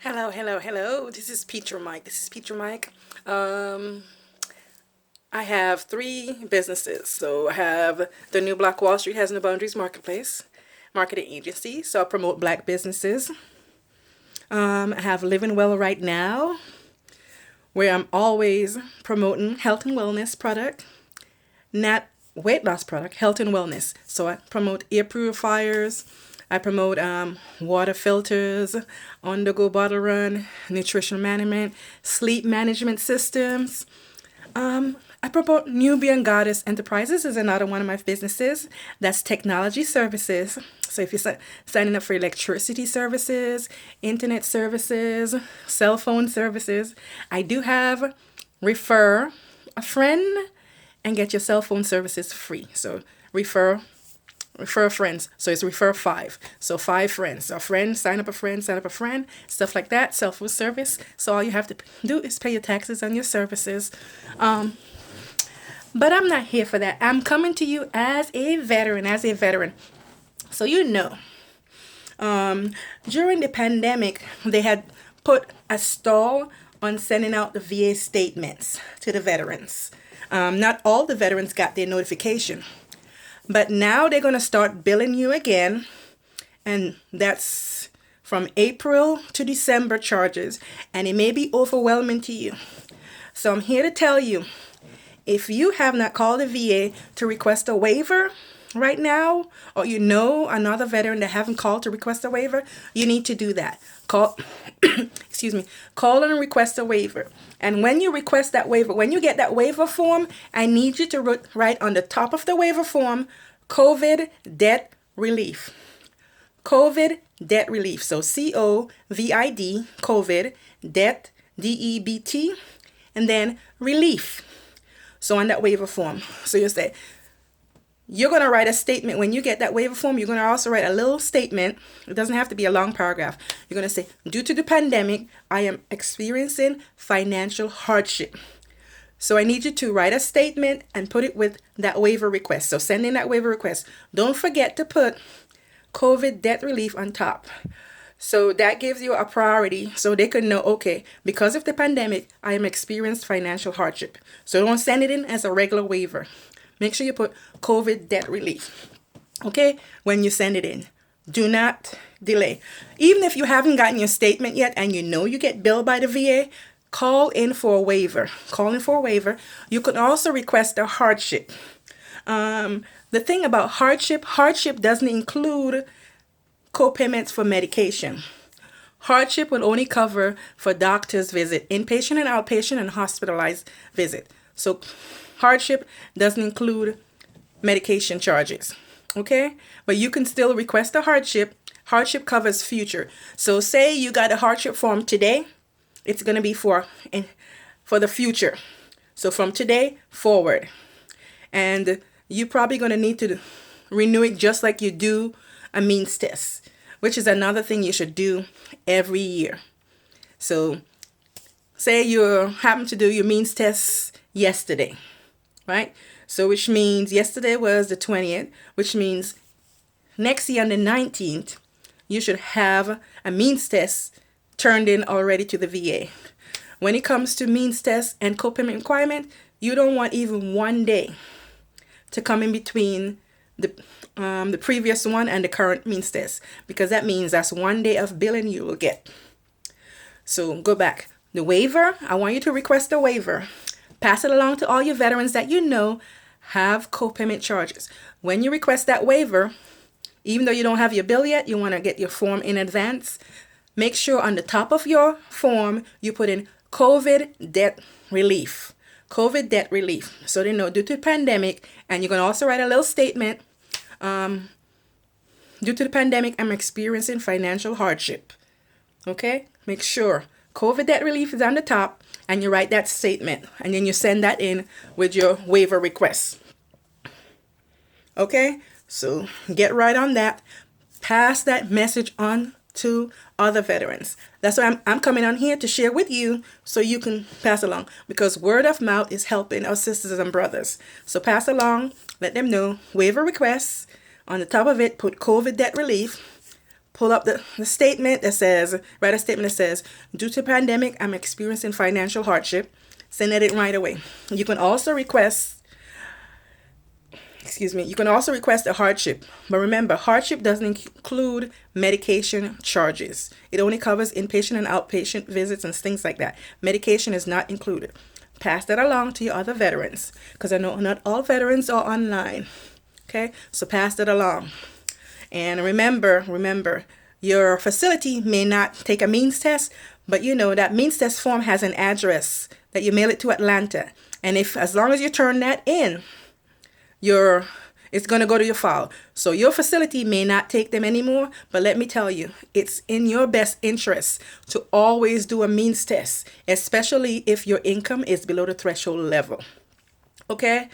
Hello, hello, hello. This is Peter Mike. Um, I have three businesses. So I have the New Black Wall Street has no boundaries marketplace, marketing agency. So I promote black businesses. I have Living Well right now, where I'm always promoting health and wellness product, not weight loss product, health and wellness. So I promote air purifiers. I promote water filters, on-the-go bottle run, nutrition management, sleep management systems. I promote Nubian Goddess Enterprises is another one of my businesses. That's technology services. So if you're signing up for electricity services, internet services, cell phone services, I do have refer a friend and get your cell phone services free. So refer friends. So it's refer five. So five friends. So a friend, sign up a friend, stuff like that, cell phone service. So all you have to do is pay your taxes on your services. But I'm not here for that. I'm coming to you as a veteran. So during the pandemic, they had put a stall on sending out the VA statements to the veterans. Not all the veterans got their notification. But now they're going to start billing you again. And that's from April to December charges. And it may be overwhelming to you. So I'm here to tell you, if you have not called the VA to request a waiver right now, or you know another veteran that haven't called to request a waiver, you need to do that. Call, excuse me, call and request a waiver. And when you request that waiver, when you get that waiver form, I need you to write on the top of the waiver form, COVID debt relief. COVID debt relief. So COVID, COVID, debt, DEBT, and then relief. So on that waiver form. So you say, you're going to write a statement. When you get that waiver form, you're going to also write a little statement. It doesn't have to be a long paragraph. You're going to say, due to the pandemic, I am experiencing financial hardship. So I need you to write a statement and put it with that waiver request. So send in that waiver request. Don't forget to put COVID debt relief on top. So that gives you a priority so they could know, okay, because of the pandemic, I am experienced financial hardship. So don't send it in as a regular waiver. Make sure you put COVID debt relief, okay, when you send it in. Do not delay. Even if you haven't gotten your statement yet and you know you get billed by the VA, call in for a waiver. Call in for a waiver. You could also request a hardship. The thing about hardship doesn't include co-payments for medication. Hardship will only cover for doctor's visit, inpatient and outpatient, and hospitalized visit. So hardship doesn't include medication charges. Okay? But you can still request a hardship. Hardship covers future. So say you got a hardship form today, it's going to be for the future. So from today forward. And you're probably going to need to renew it just like you do a means test, which is another thing you should do every year. So say you happen to do your means test yesterday, right? So which means yesterday was the 20th, which means next year on the 19th, you should have a means test turned in already to the VA. When it comes to means test and co-payment requirement, you don't want even one day to come in between the previous one and the current means test, because that means that's one day of billing you will get. So go back. The waiver, I want you to request a waiver. Pass it along to all your veterans that you know have co-payment charges. When you request that waiver, even though you don't have your bill yet, you want to get your form in advance. Make sure on the top of your form, you put in COVID debt relief. COVID debt relief. So they know due to the pandemic, and you're going to also write a little statement. Due to the pandemic, I'm experiencing financial hardship. Okay? Make sure COVID debt relief is on the top, and you write that statement, and then you send that in with your waiver request. Okay? So get right on that. Pass that message on to other veterans. That's why I'm coming on here to share with you so you can pass along, because word of mouth is helping our sisters and brothers. So pass along, let them know, waiver requests. On the top of it, put COVID debt relief. pull up the statement that says, write a statement that says, due to pandemic, I'm experiencing financial hardship. Send it right away. You can also request you can also request a hardship, but remember, hardship doesn't include medication charges. It only covers inpatient and outpatient visits and things like that. Medication is not included. Pass that along to your other veterans, because I know not all veterans are online. Okay, so pass that along. And remember, your facility may not take a means test, but you know that means test form has an address that you mail it to Atlanta. And as long as you turn that in, it's going to go to your file. So your facility may not take them anymore, but let me tell you, it's in your best interest to always do a means test, especially if your income is below the threshold level. Okay?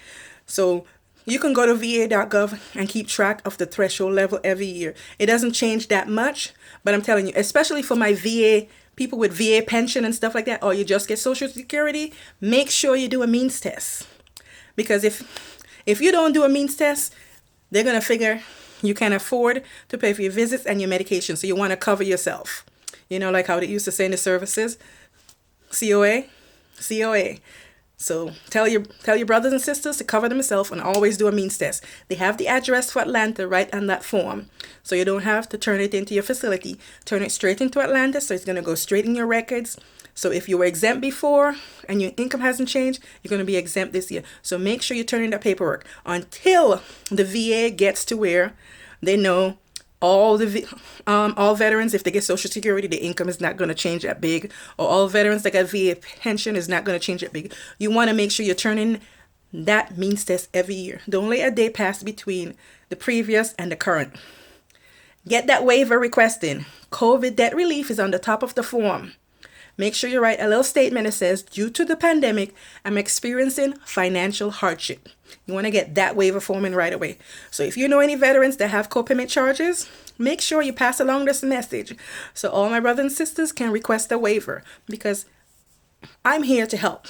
So you can go to va.gov and keep track of the threshold level every year. It doesn't change that much, but I'm telling you, especially for my VA, people with VA pension and stuff like that, or you just get Social Security, make sure you do a means test. Because if you don't do a means test, they're going to figure you can afford to pay for your visits and your medication. So you want to cover yourself. You know, like how they used to say in the services, COA. So tell your brothers and sisters to cover themselves and always do a means test. They have the address for Atlanta right on that form. So you don't have to turn it into your facility. Turn it straight into Atlanta, so it's going to go straight in your records. So if you were exempt before and your income hasn't changed, you're going to be exempt this year. So make sure you turn in that paperwork until the VA gets to where they know all veterans, if they get Social Security, the income is not going to change that big. Or all veterans that got VA pension is not going to change that big. You want to make sure you're turning that means test every year. Don't let a day pass between the previous and the current. Get that waiver request in. COVID debt relief is on the top of the form. Make sure you write a little statement that says, due to the pandemic, I'm experiencing financial hardship. You want to get that waiver form in right away. So if you know any veterans that have co-payment charges, make sure you pass along this message so all my brothers and sisters can request a waiver, because I'm here to help.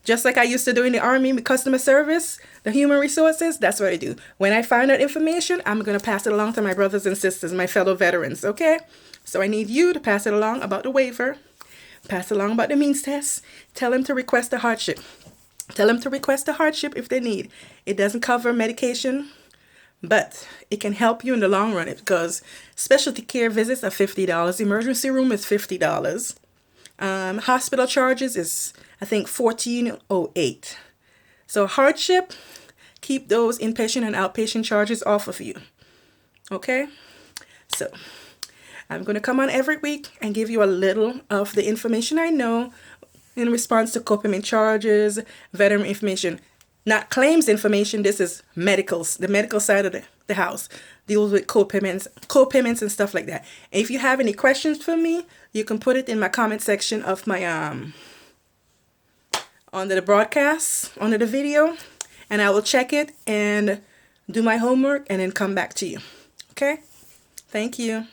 Just like I used to do in the Army with customer service, the human resources, that's what I do. When I find out information, I'm going to pass it along to my brothers and sisters, my fellow veterans, okay? So I need you to pass it along about the waiver. Pass along about the means test. Tell them to request a hardship. Tell them to request a hardship if they need. It doesn't cover medication, but it can help you in the long run, because specialty care visits are $50. Emergency room is $50. Hospital charges is, I think, $14.08. So hardship, keep those inpatient and outpatient charges off of you. Okay? So I'm going to come on every week and give you a little of the information I know in response to co-payment charges, veteran information. Not claims information, this is medicals, the medical side of the house. Deals with co-payments and stuff like that. And if you have any questions for me, you can put it in my comment section of my, under the broadcast, under the video, and I will check it and do my homework and then come back to you. Okay? Thank you.